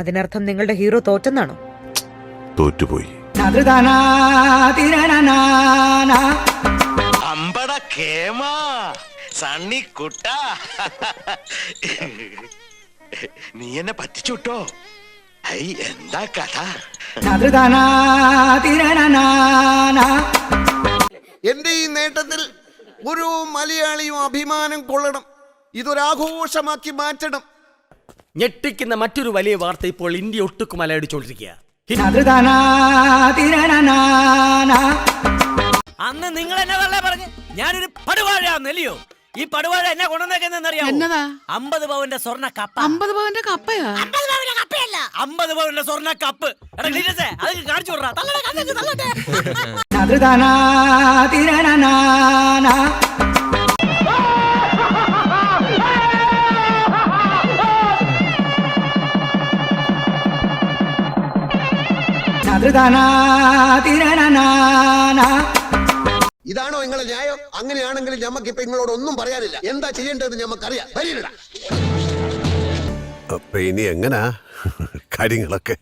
അതിനർത്ഥം നിങ്ങളുടെ ഹീറോ തോറ്റെന്നാണോ? തോറ്റുപോയി. അമ്പട കേമാ സണ്ണിക്കുട്ട, നീ എന്നെ പറ്റിച്ചുട്ടോ. ഐ എന്താ കഥ? എന്റെ ഈ നേട്ടത്തിൽ ഒരു മലയാളിയും അഭിമാനം കൊള്ളണം. ഇതൊരാഘോഷമാക്കി മാറ്റണം. ഞെട്ടിക്കുന്ന മറ്റൊരു വലിയ വാർത്ത ഇപ്പോൾ ഇന്ത്യ ഒട്ടുക്കും അലയടിച്ചോണ്ടിരിക്കുക. അന്ന് നിങ്ങൾ എന്നെ വല്ല പറഞ്ഞ് ഞാനൊരു പടുവാഴാന്നല്ലയോ? ഈ പടുവാഴ എന്നെ കൊണ്ടുവന്നേക്കുന്നറിയാം. 50 പവന്റെ സ്വർണ്ണ കപ്പ. 50 പവന്റെ കപ്പയാ? 50 പവന്റെ കപ്പയല്ല, 50 പവന്റെ സ്വർണ്ണ കപ്പ്. എടാ ക്ലീനസേ, അത് കാണിച്ചു വിടറാ. തള്ളട്ടെ. ഇതാണോ നിങ്ങളെ ന്യായം? അങ്ങനെയാണെങ്കിൽ ഞമ്മക്ക് ഇപ്പൊ നിങ്ങളോട് ഒന്നും പറയാനില്ല. എന്താ ചെയ്യേണ്ടത് ഞമ്മക്കറിയാം. വരില്ല. അപ്പൊ ഇനി എങ്ങനാ കാര്യങ്ങളൊക്കെ?